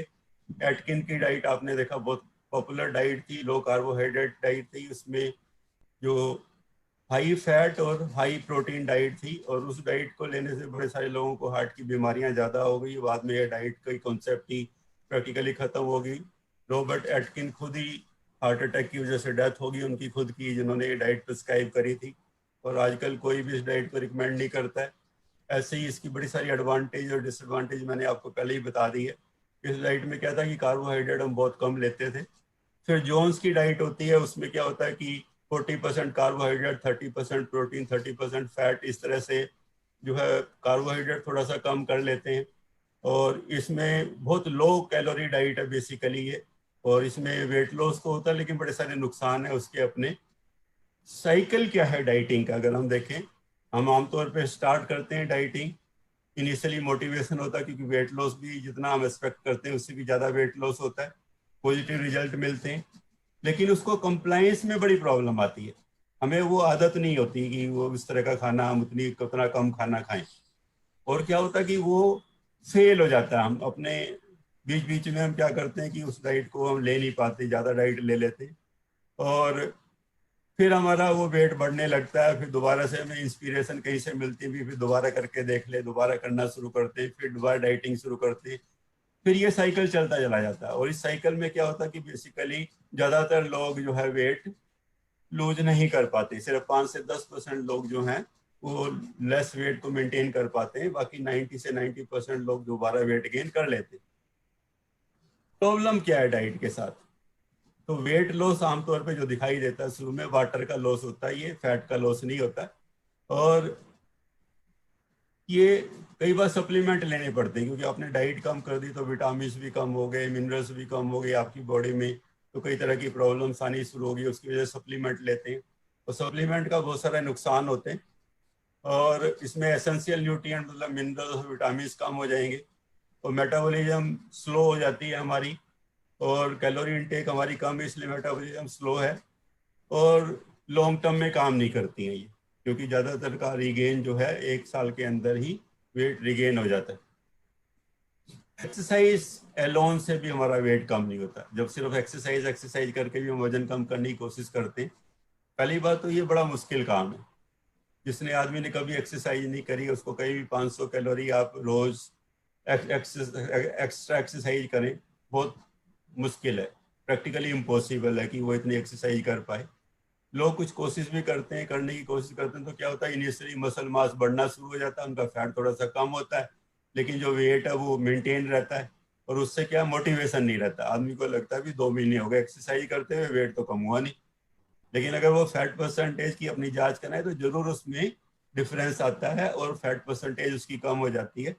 Speaker 1: एटकिन की डाइट आपने देखा बहुत पॉपुलर डाइट थी, लो कार्बोहाइड्रेट डाइट थी। उसमें जो हाई फैट और हाई प्रोटीन डाइट थी, और उस डाइट को लेने से बड़े सारे लोगों को हार्ट की बीमारियां ज़्यादा हो गई। बाद में ये डाइट का कॉन्सेप्ट ही प्रैक्टिकली ख़त्म हो गई। रॉबर्ट एटकिन खुद ही हार्ट अटैक की वजह से डेथ होगी उनकी खुद की, जिन्होंने ये डाइट प्रिस्क्राइब करी थी। और आजकल कोई भी इस डाइट को रिकमेंड नहीं करता है। ऐसे ही इसकी बड़ी सारी एडवांटेज और डिसएडवांटेज मैंने आपको पहले ही बता दी है। इस डाइट में क्या था कि कार्बोहाइड्रेट हम बहुत कम लेते थे। फिर जोन्स की डाइट होती है, उसमें क्या होता है कि 40% कार्बोहाइड्रेट, 30% प्रोटीन, 30% फैट, इस तरह से जो है कार्बोहाइड्रेट थोड़ा सा कम कर लेते हैं। और इसमें बहुत लो कैलोरी डाइट है बेसिकली ये, और इसमें वेट लॉस तो होता है लेकिन बड़े सारे नुकसान है उसके अपने। साइकिल क्या है डाइटिंग का अगर हम देखें, हम आमतौर पे स्टार्ट करते हैं डाइटिंग, इनिशियली मोटिवेशन होता है क्योंकि वेट लॉस भी जितना हम एक्सपेक्ट करते हैं उससे भी ज़्यादा वेट लॉस होता है, पॉजिटिव रिजल्ट मिलते हैं, लेकिन उसको कंप्लायंस में बड़ी प्रॉब्लम आती है। हमें वो आदत नहीं होती कि वो इस तरह का खाना हम उतना कम खाना खाएं, और क्या होता है कि वो फेल हो जाता है। हम अपने बीच बीच में हम क्या करते हैं कि उस डाइट को हम ले नहीं पाते, ज़्यादा डाइट ले लेते हैं, और फिर हमारा वो वेट बढ़ने लगता है। फिर दोबारा से हमें इंस्पिरेशन कहीं से मिलती है, फिर दोबारा करके देख ले, दोबारा करना शुरू करते हैं, फिर दोबारा डाइटिंग शुरू करते हैं, फिर ये साइकिल चलता चला जाता है। और इस साइकिल में क्या होता है कि बेसिकली ज़्यादातर लोग जो है वेट लूज नहीं कर पाते, सिर्फ 5 से 10% लोग जो हैं वो लेस वेट को मेंटेन कर पाते हैं, बाकी 90 से 90% लोग दोबारा वेट गेन कर लेते हैं। प्रॉब्लम क्या है डाइट के साथ? तो वेट लॉस आमतौर पे जो दिखाई देता है शुरू में वाटर का लॉस होता है, ये फैट का लॉस नहीं होता। और ये कई बार सप्लीमेंट लेने पड़ते हैं क्योंकि आपने डाइट कम कर दी तो विटामिन भी कम हो गए, मिनरल्स भी कम हो गए आपकी बॉडी में, तो कई तरह की प्रॉब्लम्स आनी शुरू हो गई, उसकी वजह से सप्लीमेंट लेते हैं। और सप्लीमेंट का बहुत सारे नुकसान होते हैं, और इसमें एसेंशियल न्यूट्रिएंट मतलब मिनरल्स और विटामिन कम हो जाएंगे, और मेटाबॉलिज्म स्लो हो जाती है हमारी, और कैलोरी इनटेक हमारी कम है इसलिए मेटाबॉलिज्म स्लो है, और लॉन्ग टर्म में काम नहीं करती हैं ये, क्योंकि ज़्यादातर का रिगेन जो है 1 साल के अंदर ही वेट रिगेन हो जाता है। एक्सरसाइज एलोन से भी हमारा वेट कम नहीं होता। जब सिर्फ एक्सरसाइज करके भी हम वजन कम करने की कोशिश करते हैं, पहली बात तो ये बड़ा मुश्किल काम है। जिसने आदमी ने कभी एक्सरसाइज नहीं करी उसको कहीं भी 500 कैलोरी आप रोज एक्स्ट्रा एक्सरसाइज करें, बहुत मुश्किल है, प्रैक्टिकली इम्पॉसिबल है कि वो इतनी एक्सरसाइज कर पाए। लोग कुछ कोशिश भी करते हैं, करने की कोशिश करते हैं, तो क्या होता है इनिशियली मसल मास बढ़ना शुरू हो जाता है, उनका फैट थोड़ा सा कम होता है, लेकिन जो वेट है वो मेंटेन रहता है, और उससे क्या मोटिवेशन नहीं रहता। आदमी को लगता है भी 2 महीने हो गए एक्सरसाइज करते हुए, वेट तो कम हुआ नहीं। लेकिन अगर वो फैट परसेंटेज की अपनी जांच कराए तो जरूर उसमें डिफरेंस आता है और फैट परसेंटेज उसकी कम हो जाती है।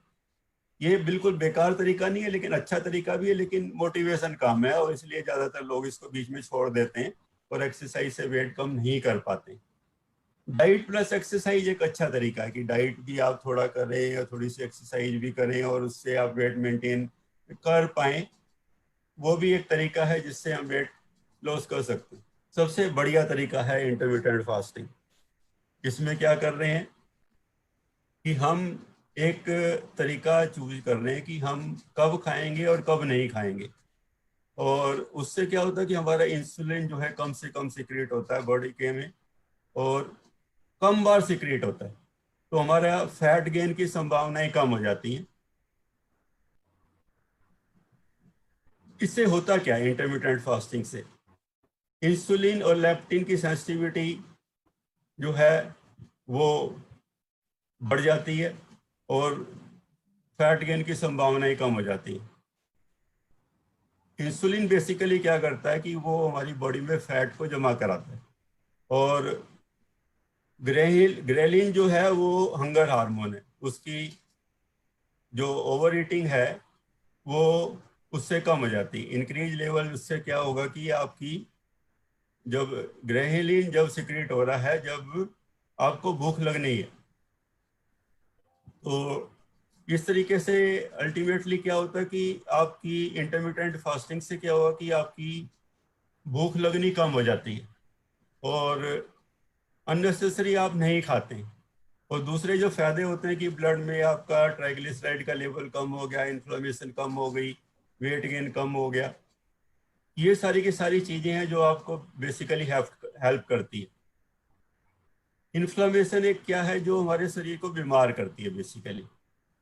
Speaker 1: ये बिल्कुल बेकार तरीका नहीं है, लेकिन अच्छा तरीका भी है, लेकिन मोटिवेशन कम है, और इसलिए ज्यादातर लोग इसको बीच में छोड़ देते हैं और एक्सरसाइज से वेट कम नहीं कर पाते। डाइट प्लस एक्सरसाइज एक अच्छा तरीका है कि डाइट भी आप थोड़ा करें और थोड़ी सी एक्सरसाइज भी करें और उससे आप वेट मेंटेन कर पाए, वो भी एक तरीका है जिससे हम वेट लॉस कर सकते हैं। सबसे बढ़िया तरीका है इंटरमिटेंट फास्टिंग। इसमें क्या कर रहे हैं कि हम एक तरीका चूज कर रहे हैं कि हम कब खाएंगे और कब नहीं खाएंगे, और उससे क्या होता है कि हमारा इंसुलिन जो है कम से कम सिक्रिएट होता है बॉडी के में, और कम बार सिक्रिएट होता है, तो हमारा फैट गेन की संभावनाएं कम हो जाती हैं। इससे होता क्या है इंटरमिटेंट फास्टिंग से? इंसुलिन और लेप्टिन की सेंसिटिविटी जो है वो बढ़ जाती है, और फैट गेन की संभावनाएं कम हो जाती हैं। इंसुलिन बेसिकली क्या करता है कि वो हमारी बॉडी में फैट को जमा कराता है, और ग्रेलिन जो है वो हंगर हार्मोन है, उसकी जो ओवर ईटिंग है वो उससे कम हो जाती है। इंक्रीज लेवल उससे क्या होगा कि आपकी जब ग्रेलिन जब सिक्रेट हो रहा है, जब आपको भूख लगनी है, तो इस तरीके से अल्टीमेटली क्या होता है कि आपकी इंटरमिटेंट फास्टिंग से क्या होगा कि आपकी भूख लगनी कम हो जाती है, और अननेसेसरी आप नहीं खाते हैं। और दूसरे जो फायदे होते हैं कि ब्लड में आपका ट्राइग्लिसराइड का लेवल कम हो गया, इन्फ्लेमेशन कम हो गई, वेट गेन कम हो गया, ये सारी की सारी चीजें हैं जो आपको बेसिकली हेल्प करती है। इन्फ्लेमेशन एक क्या है जो हमारे शरीर को बीमार करती है बेसिकली।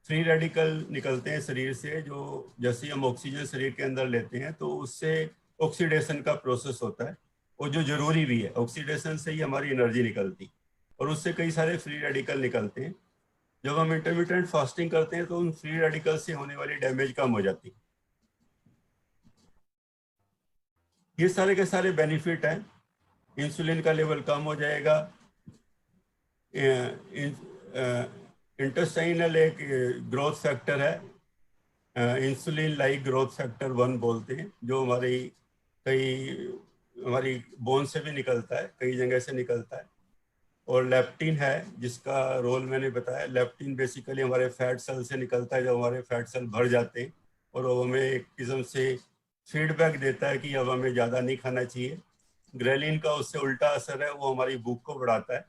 Speaker 1: फ्री रेडिकल निकलते हैं शरीर से, जो जैसे हम ऑक्सीजन शरीर के अंदर लेते हैं तो उससे ऑक्सीडेशन का प्रोसेस होता है, और जो जरूरी भी है, ऑक्सीडेशन से ही हमारी एनर्जी निकलती, और उससे कई सारे फ्री रेडिकल निकलते हैं। जब हम इंटरमिटेंट फास्टिंग करते हैं तो उन फ्री रेडिकल से होने वाली डैमेज कम हो जाती है। ये सारे के सारे बेनिफिट हैं। इंसुलिन का लेवल कम हो जाएगा, इंटेस्टाइनल एक ग्रोथ फैक्टर है, इंसुलिन लाइक ग्रोथ फैक्टर 1 बोलते हैं, जो हमारी बोन से भी निकलता है, कई जगह से निकलता है। और लेप्टिन है, जिसका रोल मैंने बताया। लेप्टिन बेसिकली हमारे फैट सेल से निकलता है, जब हमारे फैट सेल भर जाते हैं, और वो हमें एक किस्म से फीडबैक देता है कि अब हमें ज़्यादा नहीं खाना चाहिए। ग्रेलिन का उससे उल्टा असर है, वो हमारी भूख को बढ़ाता है।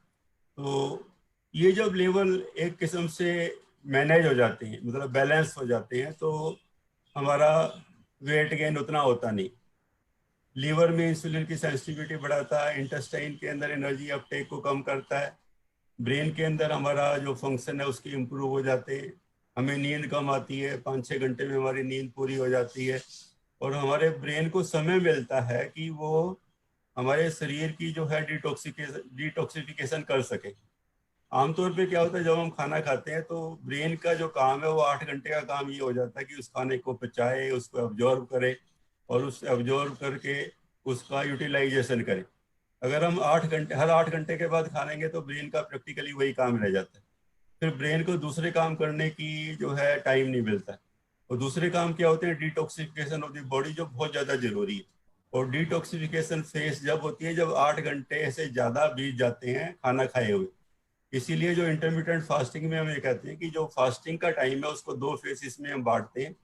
Speaker 1: तो ये जब लेवल एक किस्म से मैनेज हो जाते हैं, मतलब बैलेंस हो जाते हैं, तो हमारा वेट गेन उतना होता नहीं। लीवर में इंसुलिन की सेंसिटिविटी बढ़ाता है, इंटेस्टाइन के अंदर एनर्जी अपटेक को कम करता है, ब्रेन के अंदर हमारा जो फंक्शन है उसकी इम्प्रूव हो जाते हैं, हमें नींद कम आती है, 5-6 घंटे में हमारी नींद पूरी हो जाती है, और हमारे ब्रेन को समय मिलता है कि वो हमारे शरीर की जो है डिटॉक्सिफिकेशन कर सके। आमतौर पे क्या होता है, जब हम खाना खाते हैं तो ब्रेन का जो काम है वो 8 घंटे का काम ये हो जाता है कि उस खाने को पचाए, उसको एब्जॉर्ब करे, और उस एब्जॉर्ब करके उसका यूटिलाइजेशन करे। अगर हम 8 घंटे, हर 8 घंटे के बाद खा लेंगे तो ब्रेन का प्रैक्टिकली वही काम रह जाता है। फिर ब्रेन को दूसरे काम करने की जो है टाइम नहीं मिलता है। और दूसरे काम क्या होते हैं, डिटॉक्सिफिकेशन ऑफ द बॉडी, जो बहुत ज़्यादा जरूरी है। और डिटॉक्सिफिकेशन फेज जब होती है जब 8 घंटे से ज़्यादा बीत जाते हैं खाना खाए हुए। इसीलिए जो इंटरमीडिएट फास्टिंग में हम ये कहते हैं कि जो फास्टिंग का टाइम है उसको 2 फेसिस में हम बांटते हैं।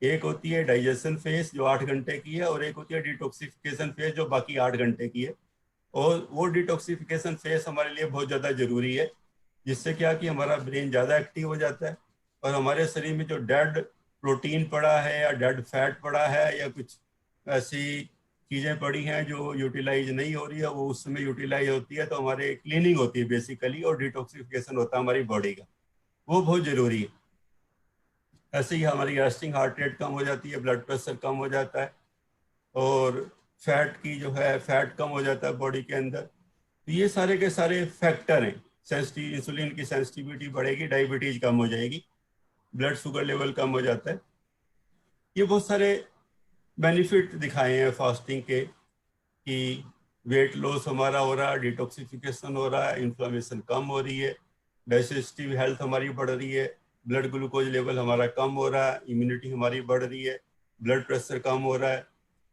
Speaker 1: एक होती है डाइजेशन फेज जो 8 घंटे की है, और एक होती है डिटॉक्सिफिकेशन फेज जो बाकी 8 घंटे की है। और वो डिटॉक्सिफिकेशन फेज हमारे लिए बहुत ज़्यादा जरूरी है, जिससे क्या कि हमारा ब्रेन ज़्यादा एक्टिव हो जाता है, और हमारे शरीर में जो डेड प्रोटीन पड़ा है या डेड फैट पड़ा है या कुछ ऐसी चीज़ें पड़ी हैं जो यूटिलाइज नहीं हो रही है, वो उस समय यूटिलाइज होती है, तो हमारे क्लीनिंग होती है बेसिकली, और डिटॉक्सिफिकेशन होता है हमारी बॉडी का, वो बहुत ज़रूरी है। ऐसे ही हमारी रेस्टिंग हार्ट रेट कम हो जाती है, ब्लड प्रेशर कम हो जाता है, और फैट की जो है फैट कम हो जाता है बॉडी के अंदर। तो ये सारे के सारे फैक्टर हैं। सेंसिटिव इंसुलिन की सेंसिटिविटी बढ़ेगी, डायबिटीज कम हो जाएगी, ब्लड शुगर लेवल कम हो जाता है। ये बहुत सारे बेनिफिट दिखाए हैं फास्टिंग के, कि वेट लॉस हमारा हो रहा है, डिटॉक्सिफिकेशन हो रहा है, इन्फ्लामेशन कम हो रही है, डाइजेस्टिव हेल्थ हमारी बढ़ रही है, ब्लड ग्लूकोज लेवल हमारा कम हो रहा है, इम्यूनिटी हमारी बढ़ रही है, ब्लड प्रेशर कम हो रहा है,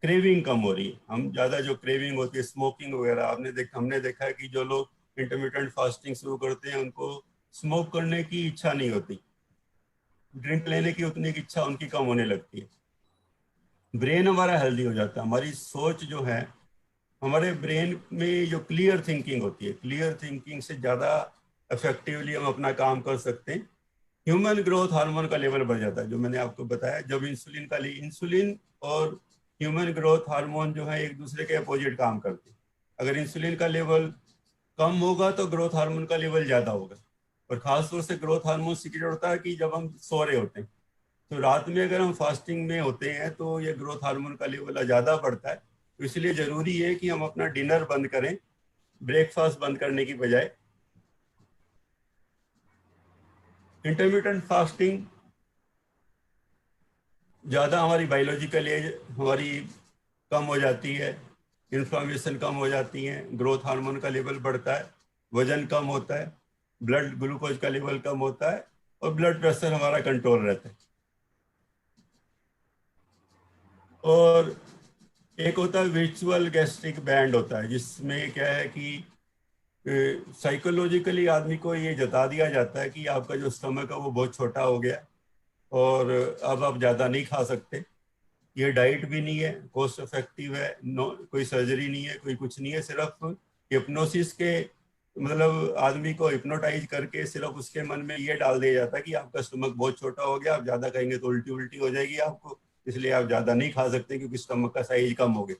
Speaker 1: क्रेविंग कम हो रही है। हम ज़्यादा जो क्रेविंग होती है, स्मोकिंग वगैरह, हमने देखा है कि जो लोग इंटरमीडिएट फास्टिंग शुरू करते हैं उनको स्मोक करने की इच्छा नहीं होती, ड्रिंक लेने की उतनी की इच्छा उनकी कम होने लगती है। ब्रेन हमारा हेल्दी हो जाता है, हमारी सोच जो है, हमारे ब्रेन में जो क्लियर थिंकिंग होती है, क्लियर थिंकिंग से ज़्यादा इफेक्टिवली हम अपना काम कर सकते हैं। ह्यूमन ग्रोथ हार्मोन का लेवल बढ़ जाता है, जो मैंने आपको बताया। जब इंसुलिन और ह्यूमन ग्रोथ हार्मोन जो है एक दूसरे के अपोजिट काम करते हैं। अगर इंसुलिन का लेवल कम होगा तो ग्रोथ हार्मोन का लेवल ज़्यादा होगा। और खासतौर से ग्रोथ हार्मोन सीक्रेट होता है कि जब हम सो रहे होते हैं, तो रात में अगर हम फास्टिंग में होते हैं तो ये ग्रोथ हार्मोन का लेवल ज़्यादा बढ़ता है। तो इसलिए ज़रूरी है कि हम अपना डिनर बंद करें, ब्रेकफास्ट बंद करने की बजाय। इंटरमीडिएट फास्टिंग ज़्यादा हमारी बायोलॉजिकल एज हमारी कम हो जाती है, इन्फ्लामेशन कम हो जाती है, ग्रोथ हार्मोन का लेवल बढ़ता है, वजन कम होता है, ब्लड ग्लूकोज का लेवल कम होता है, और ब्लड प्रेशर हमारा कंट्रोल रहता है। और एक होता है विर्चुअल गैस्ट्रिक बैंड होता है, जिसमें क्या है कि साइकोलॉजिकली आदमी को ये जता दिया जाता है कि आपका जो स्टमक है वो बहुत छोटा हो गया, और अब आप ज़्यादा नहीं खा सकते। ये डाइट भी नहीं है, कॉस्ट इफेक्टिव है, कोई सर्जरी नहीं है, कोई कुछ नहीं है, सिर्फ हिप्नोसिस के, मतलब आदमी को हिप्नोटाइज करके सिर्फ उसके मन में ये डाल दिया जाता है कि आपका स्टमक बहुत छोटा हो गया, आप ज़्यादा खाएंगे तो उल्टी उल्टी हो जाएगी आपको, इसलिए आप ज़्यादा नहीं खा सकते क्योंकि स्टमक का साइज कम हो गया।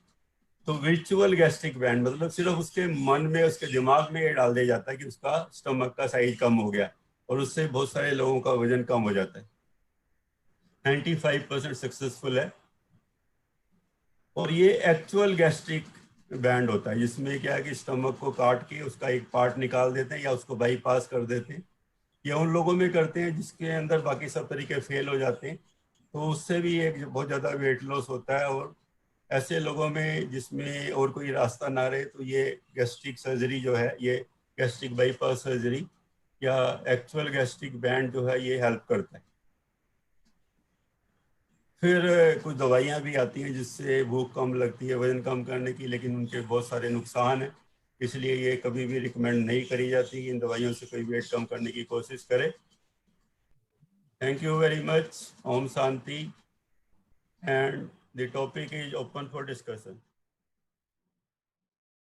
Speaker 1: तो विर्चुअल गैस्ट्रिक बैंड मतलब सिर्फ उसके मन में, उसके दिमाग में ये डाल दिया जाता है कि उसका स्टमक का साइज कम हो गया, और उससे बहुत सारे लोगों का वजन कम हो जाता है। 95% सक्सेसफुल है। और ये एक्चुअल गैस्ट्रिक बैंड होता है, जिसमें क्या है कि स्टमक को काट के उसका एक पार्ट निकाल देते हैं या उसको बाईपास कर देते हैं। ये उन लोगों में करते हैं जिसके अंदर बाकी सब तरीके फेल हो जाते हैं, तो उससे भी एक बहुत ज़्यादा वेट लॉस होता है। और ऐसे लोगों में जिसमें और कोई रास्ता ना रहे, तो ये गैस्ट्रिक सर्जरी जो है, ये गैस्ट्रिक बाईपास सर्जरी या एक्चुअल गैस्ट्रिक बैंड जो है, ये हेल्प करता है। फिर कुछ दवाइयाँ भी आती हैं जिससे भूख कम लगती है वजन कम करने की, लेकिन उनके बहुत सारे नुकसान हैं, इसलिए ये कभी भी रिकमेंड नहीं करी जाती कि इन दवाइयों से कोई वेट कम करने की कोशिश करे। Thank you very much. ओम शांति। And the topic is open for discussion.